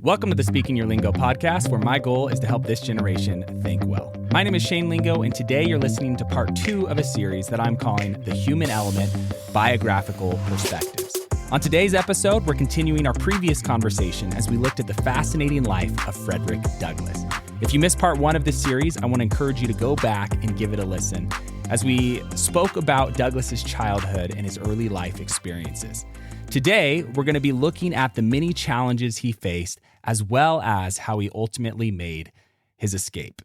Welcome to the Speaking Your Lingo podcast, where my goal is to help this generation think well. My name is Shane Lingo, and today you're listening to part 2 of a series that I'm calling The Human Element: Biographical Perspectives. On today's episode, we're continuing our previous conversation as we looked at the fascinating life of Frederick Douglass. If you missed part 1 of this series, I want to encourage you to go back and give it a listen as we spoke about Douglass's childhood and his early life experiences. Today, we're going to be looking at the many challenges he faced, as well as how he ultimately made his escape.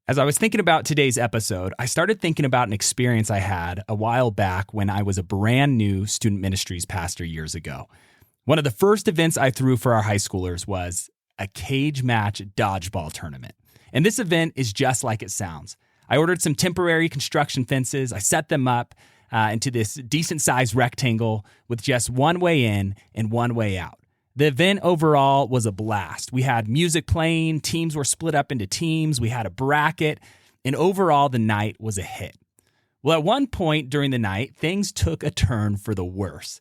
As I was thinking about today's episode, I started thinking about an experience I had a while back when I was a brand new student ministries pastor years ago. One of the first events I threw for our high schoolers was a cage match dodgeball tournament. And this event is just like it sounds. I ordered some temporary construction fences. I set them up into this decent-sized rectangle with just one way in and one way out. The event overall was a blast. We had music playing, teams were split up into teams, we had a bracket, and overall the night was a hit. Well, at one point during the night, things took a turn for the worse.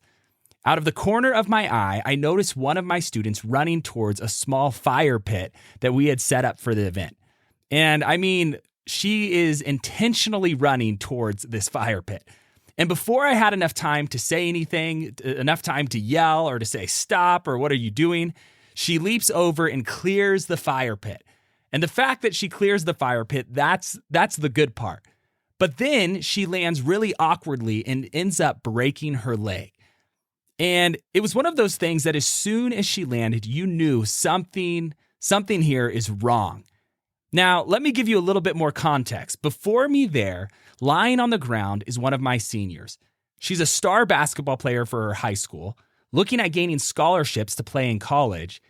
Out of the corner of my eye, I noticed one of my students running towards a small fire pit that we had set up for the event. And I mean, she is intentionally running towards this fire pit. And before I had enough time to say anything, enough time to yell or to say stop or what are you doing, she leaps over and clears the fire pit. And the fact that she clears the fire pit, that's the good part. But then she lands really awkwardly and ends up breaking her leg. And it was one of those things that as soon as she landed, you knew something here is wrong. Now, let me give you a little bit more context. Before me there, lying on the ground, is one of my seniors. She's a star basketball player for her high school, looking at gaining scholarships to play in college,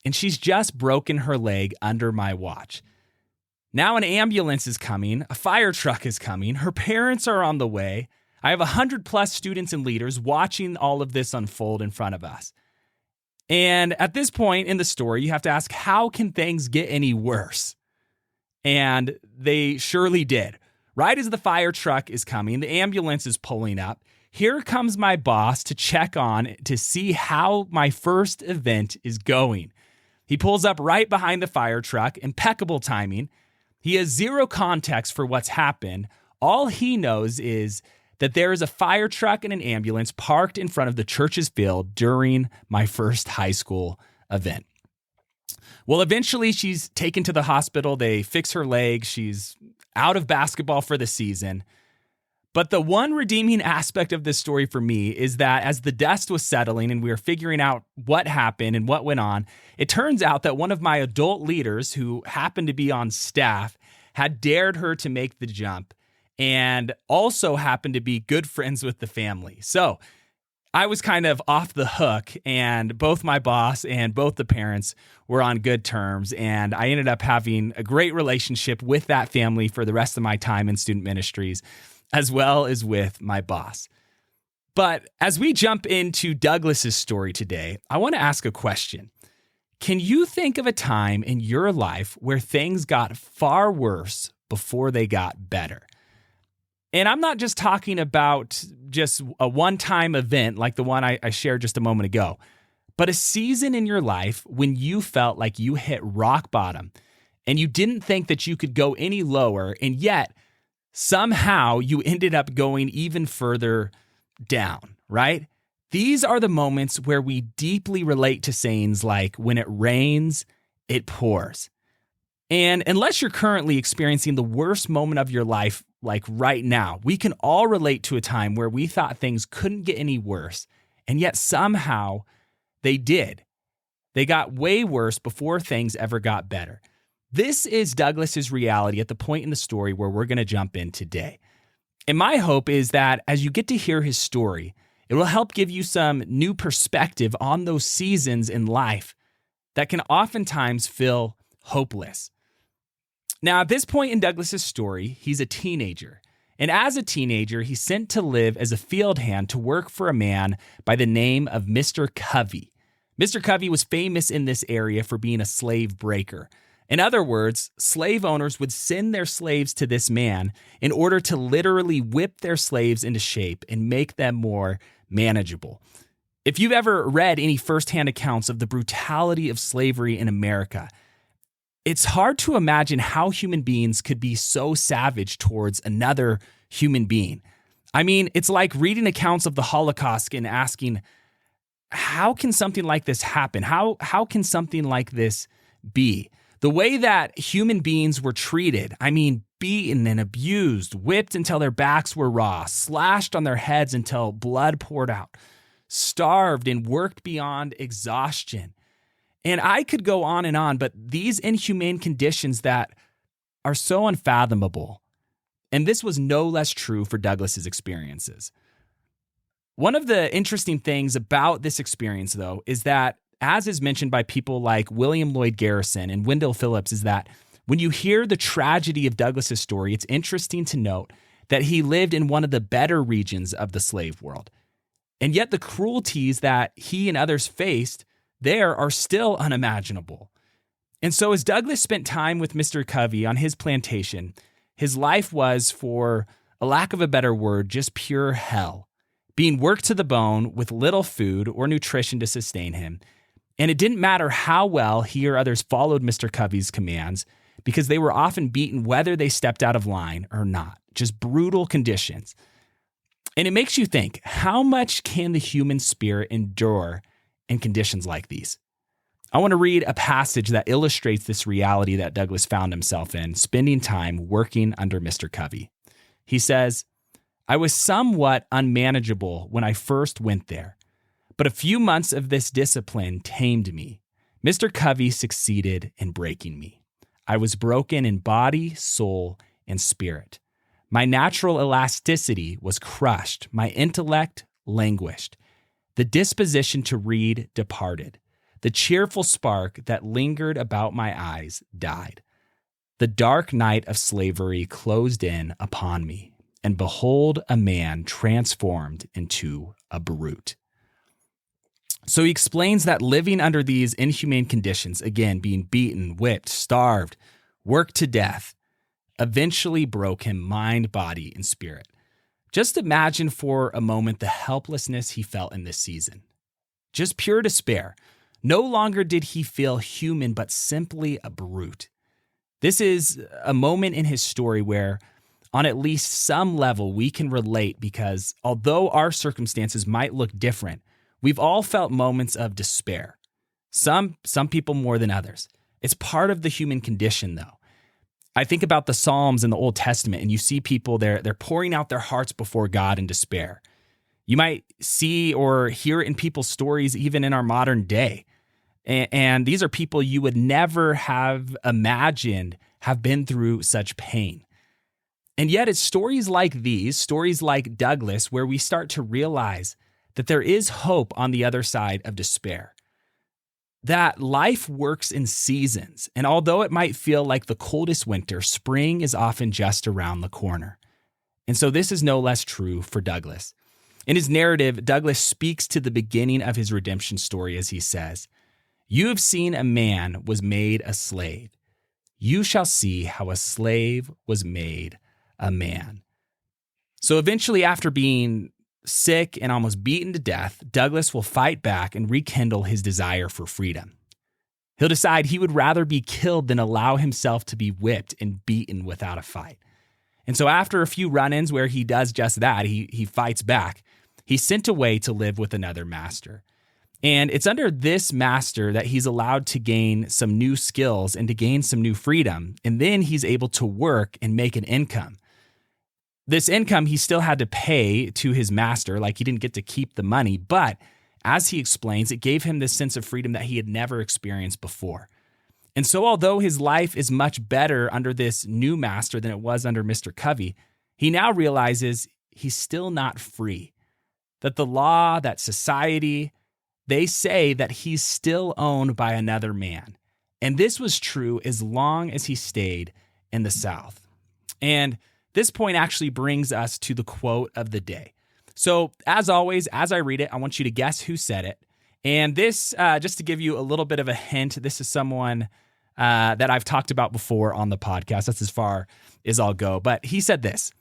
and she's just broken her leg under my watch. Now an ambulance is coming, a fire truck is coming, her parents are on the way. I have 100+ students and leaders watching all of this unfold in front of us. And at this point in the story, you have to ask, how can things get any worse? And they surely did. Right as the fire truck is coming, the ambulance is pulling up. Here comes my boss to check on to see how my first event is going. He pulls up right behind the fire truck, impeccable timing. He has zero context for what's happened. All he knows is that there is a fire truck and an ambulance parked in front of the church's field during my first high school event. Well, eventually she's taken to the hospital. They fix her leg. She's out of basketball for the season. But the one redeeming aspect of this story for me is that as the dust was settling and we were figuring out what happened and what went on, it turns out that one of my adult leaders who happened to be on staff had dared her to make the jump and also happened to be good friends with the family. So I was kind of off the hook, and both my boss and both the parents were on good terms, and I ended up having a great relationship with that family for the rest of my time in student ministries, as well as with my boss. But as we jump into Douglass's story today, I want to ask a question. Can you think of a time in your life where things got far worse before they got better? And I'm not just talking about just a one-time event like the one I shared just a moment ago, but a season in your life when you felt like you hit rock bottom and you didn't think that you could go any lower, and yet somehow you ended up going even further down, right? These are the moments where we deeply relate to sayings like, when it rains, it pours. And unless you're currently experiencing the worst moment of your life, like right now, we can all relate to a time where we thought things couldn't get any worse, and yet somehow they did. They got way worse before things ever got better. This is Douglass's reality at the point in the story where we're going to jump in today. And my hope is that as you get to hear his story, it will help give you some new perspective on those seasons in life that can oftentimes feel hopeless. Now, at this point in Douglass's story, he's a teenager. And as a teenager, he's sent to live as a field hand to work for a man by the name of Mr. Covey. Mr. Covey was famous in this area for being a slave breaker. In other words, slave owners would send their slaves to this man in order to literally whip their slaves into shape and make them more manageable. If you've ever read any firsthand accounts of the brutality of slavery in America, it's hard to imagine how human beings could be so savage towards another human being. I mean, it's like reading accounts of the Holocaust and asking, how can something like this happen? How can something like this be? The way that human beings were treated, I mean, beaten and abused, whipped until their backs were raw, slashed on their heads until blood poured out, starved and worked beyond exhaustion. And I could go on, but these inhumane conditions that are so unfathomable. And this was no less true for Douglass's experiences. One of the interesting things about this experience, though, is that, as is mentioned by people like William Lloyd Garrison and Wendell Phillips, is that when you hear the tragedy of Douglass's story, it's interesting to note that he lived in one of the better regions of the slave world. And yet the cruelties that he and others faced there are still unimaginable. And so as Douglass spent time with Mr. Covey on his plantation, his life was, for a lack of a better word, just pure hell, being worked to the bone with little food or nutrition to sustain him. And it didn't matter how well he or others followed Mr. Covey's commands, because they were often beaten whether they stepped out of line or not. Just brutal conditions. And it makes you think, how much can the human spirit endure in conditions like these? I want to read a passage that illustrates this reality that Douglass found himself in, spending time working under Mr. Covey. He says, "I was somewhat unmanageable when I first went there, but a few months of this discipline tamed me. Mr. Covey succeeded in breaking me. I was broken in body, soul, and spirit. My natural elasticity was crushed. My intellect languished. The disposition to read departed. The cheerful spark that lingered about my eyes died. The dark night of slavery closed in upon me, and behold, a man transformed into a brute." So he explains that living under these inhumane conditions, again, being beaten, whipped, starved, worked to death, eventually broke him mind, body, and spirit. Just imagine for a moment the helplessness he felt in this season. Just pure despair. No longer did he feel human, but simply a brute. This is a moment in his story where, on at least some level, we can relate, because although our circumstances might look different, we've all felt moments of despair. Some people more than others. It's part of the human condition, though. I think about the Psalms in the Old Testament, and you see people they're pouring out their hearts before God in despair. You might see or hear it in people's stories, even in our modern day. And these are people you would never have imagined have been through such pain. And yet it's stories like these, stories like Douglass, where we start to realize that there is hope on the other side of despair. That life works in seasons, and although it might feel like the coldest winter, spring is often just around the corner. And so this is no less true for Douglass. In his narrative, Douglass speaks to the beginning of his redemption story as he says, "You have seen a man was made a slave. You shall see how a slave was made a man." So eventually, after being sick and almost beaten to death, Douglass will fight back and rekindle his desire for freedom. He'll decide he would rather be killed than allow himself to be whipped and beaten without a fight. And so after a few run-ins where he does just that, he fights back, he's sent away to live with another master. And it's under this master that he's allowed to gain some new skills and to gain some new freedom. And then he's able to work and make an income. This income he still had to pay to his master, like he didn't get to keep the money, but as he explains, it gave him this sense of freedom that he had never experienced before. And so although his life is much better under this new master than it was under Mr. Covey, he now realizes he's still not free. That the law, that society, they say that he's still owned by another man. And this was true as long as he stayed in the South. And this point actually brings us to the quote of the day. So as always, as I read it, I want you to guess who said it. And this, just to give you a little bit of a hint, this is someone that I've talked about before on the podcast. That's as far as I'll go. But he said this,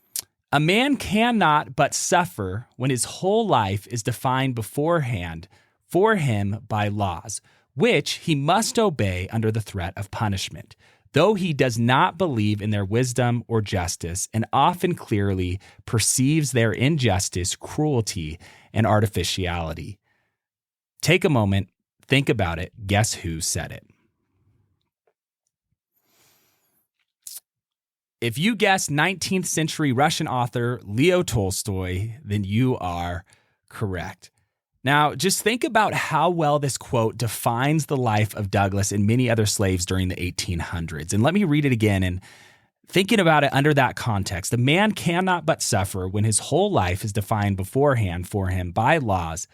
A man cannot but suffer when his whole life is defined beforehand for him by laws, which he must obey under the threat of punishment, though he does not believe in their wisdom or justice, and often clearly perceives their injustice, cruelty, and artificiality. Take a moment, think about it. Guess who said it? If you guessed 19th century Russian author Leo Tolstoy, then you are correct. Now, just think about how well this quote defines the life of Douglass and many other slaves during the 1800s. And let me read it again. And thinking about it under that context, a man cannot but suffer when his whole life is defined beforehand for him by laws,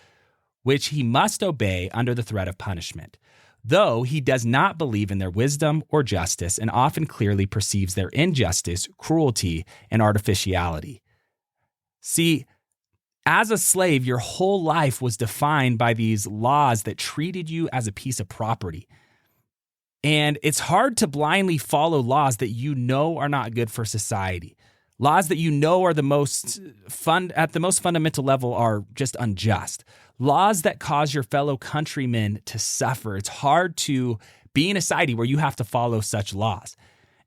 which he must obey under the threat of punishment, though he does not believe in their wisdom or justice and often clearly perceives their injustice, cruelty, and artificiality. See, as a slave, your whole life was defined by these laws that treated you as a piece of property. And it's hard to blindly follow laws that you know are not good for society. Laws that you know are at the most fundamental level are just unjust. Laws that cause your fellow countrymen to suffer. It's hard to be in a society where you have to follow such laws.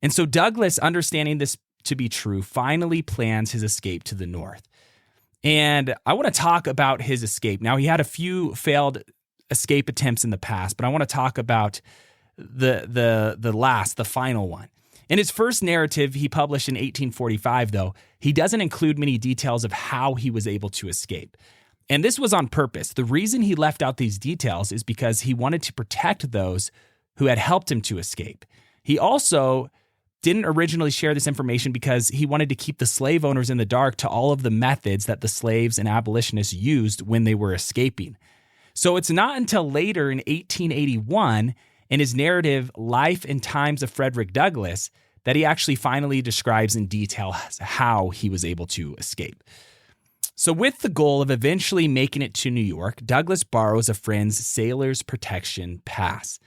And so Douglass, understanding this to be true, finally plans his escape to the North. And I want to talk about his escape. Now, he had a few failed escape attempts in the past, but I want to talk about the final one. In his first narrative he published in 1845, though, he doesn't include many details of how he was able to escape. And this was on purpose. The reason he left out these details is because he wanted to protect those who had helped him to escape. He also didn't originally share this information because he wanted to keep the slave owners in the dark to all of the methods that the slaves and abolitionists used when they were escaping. So it's not until later in 1881, in his narrative, Life and Times of Frederick Douglass, that he actually finally describes in detail how he was able to escape. So with the goal of eventually making it to New York, Douglass borrows a friend's sailor's protection pass.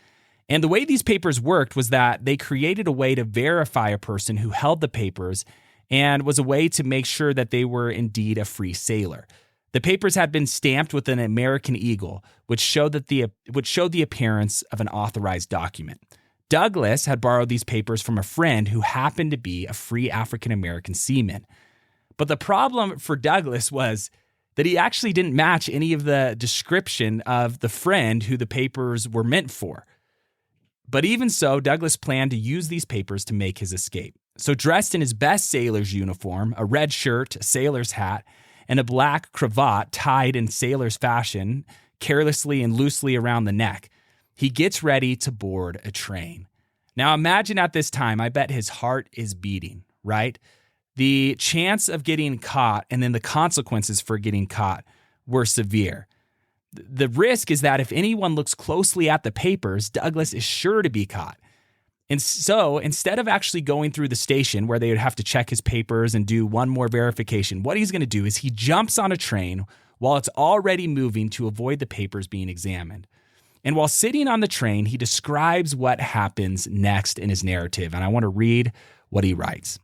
And the way these papers worked was that they created a way to verify a person who held the papers and was a way to make sure that they were indeed a free sailor. The papers had been stamped with an American eagle, which showed the appearance of an authorized document. Douglass had borrowed these papers from a friend who happened to be a free African-American seaman. But the problem for Douglass was that he actually didn't match any of the description of the friend who the papers were meant for. But even so, Douglass planned to use these papers to make his escape. So dressed in his best sailor's uniform, a red shirt, a sailor's hat, and a black cravat tied in sailor's fashion, carelessly and loosely around the neck, he gets ready to board a train. Now imagine at this time, I bet his heart is beating, right? The chance of getting caught and then the consequences for getting caught were severe. The risk is that if anyone looks closely at the papers, Douglass is sure to be caught. And so instead of actually going through the station where they would have to check his papers and do one more verification, what he's going to do is he jumps on a train while it's already moving to avoid the papers being examined. And while sitting on the train, he describes what happens next in his narrative. And I want to read what he writes.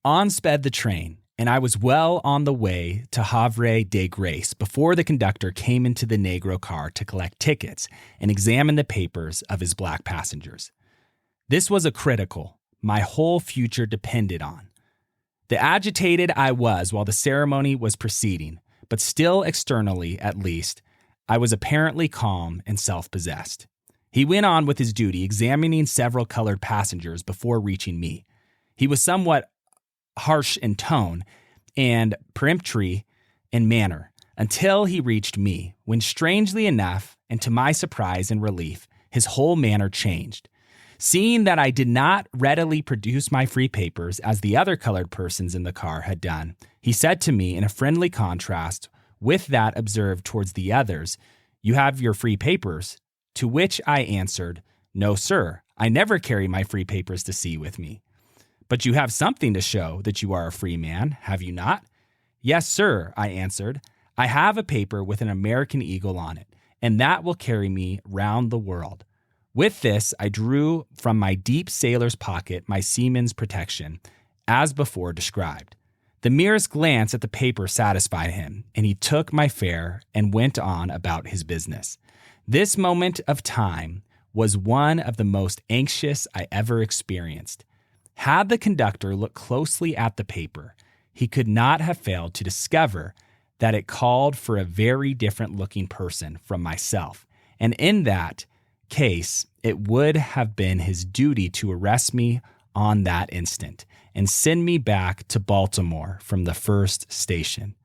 On sped the train, and I was well on the way to Havre de Grace before the conductor came into the Negro car to collect tickets and examine the papers of his black passengers. This was a critical, my whole future depended on. The agitated I was while the ceremony was proceeding, but still externally, at least, I was apparently calm and self-possessed. He went on with his duty, examining several colored passengers before reaching me. He was somewhat harsh in tone and peremptory in manner until he reached me, when strangely enough, and to my surprise and relief, his whole manner changed. Seeing that I did not readily produce my free papers as the other colored persons in the car had done, he said to me in a friendly contrast with that observed towards the others, "You have your free papers?" To which I answered, "No, sir, I never carry my free papers to sea with me." "But you have something to show that you are a free man, have you not?" "Yes, sir," I answered. "I have a paper with an American eagle on it, and that will carry me round the world." With this, I drew from my deep sailor's pocket my seaman's protection, as before described. The merest glance at the paper satisfied him, and he took my fare and went on about his business. This moment of time was one of the most anxious I ever experienced. Had the conductor looked closely at the paper, he could not have failed to discover that it called for a very different looking person from myself. And in that case, it would have been his duty to arrest me on that instant and send me back to Baltimore from the first station.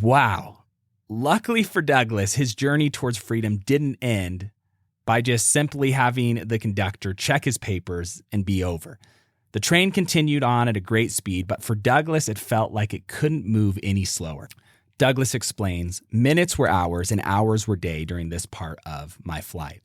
Wow. Luckily for Douglass, his journey towards freedom didn't end by just simply having the conductor check his papers and be over. The train continued on at a great speed, but for Douglass, it felt like it couldn't move any slower. Douglass explains, minutes were hours and hours were day during this part of my flight.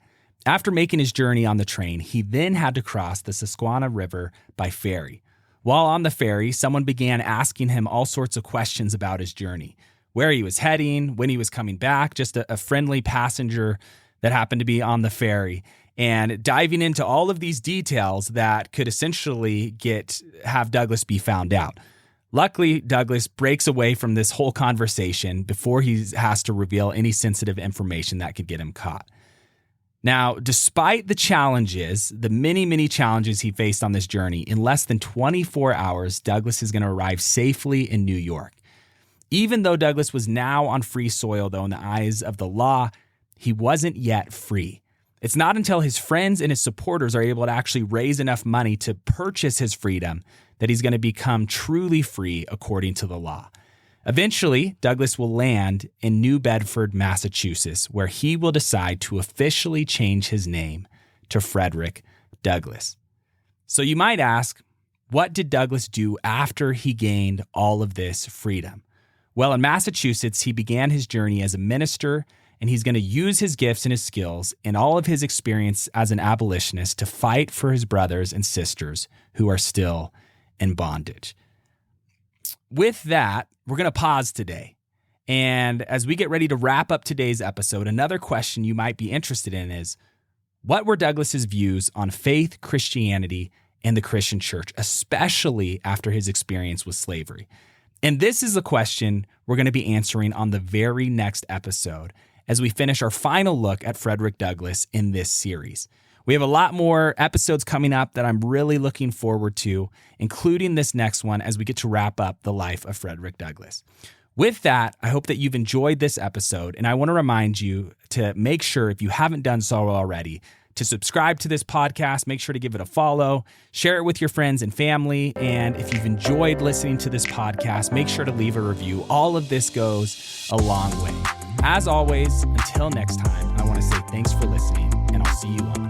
After making his journey on the train, he then had to cross the Susquehanna River by ferry. While on the ferry, someone began asking him all sorts of questions about his journey, where he was heading, when he was coming back, just a friendly passenger that happened to be on the ferry, and diving into all of these details that could essentially have Douglass be found out. Luckily, Douglass breaks away from this whole conversation before he has to reveal any sensitive information that could get him caught. Now, despite the challenges, the many, many challenges he faced on this journey, in less than 24 hours, Douglass is going to arrive safely in New York. Even though Douglass was now on free soil, though, in the eyes of the law, he wasn't yet free. It's not until his friends and his supporters are able to actually raise enough money to purchase his freedom that he's going to become truly free according to the law. Eventually, Douglass will land in New Bedford, Massachusetts, where he will decide to officially change his name to Frederick Douglass. So you might ask, what did Douglass do after he gained all of this freedom? Well, in Massachusetts, he began his journey as a minister, and he's going to use his gifts and his skills and all of his experience as an abolitionist to fight for his brothers and sisters who are still in bondage. With that, we're going to pause today. And as we get ready to wrap up today's episode, another question you might be interested in is, what were Douglass's views on faith, Christianity, and the Christian church, especially after his experience with slavery? And this is a question we're going to be answering on the very next episode as we finish our final look at Frederick Douglass in this series. We have a lot more episodes coming up that I'm really looking forward to, including this next one as we get to wrap up the life of Frederick Douglass. With that, I hope that you've enjoyed this episode, and I want to remind you to make sure, if you haven't done so already, to subscribe to this podcast. Make sure to give it a follow, share it with your friends and family, and if you've enjoyed listening to this podcast, make sure to leave a review. All of this goes a long way. As always, until next time, I want to say thanks for listening, and I'll see you on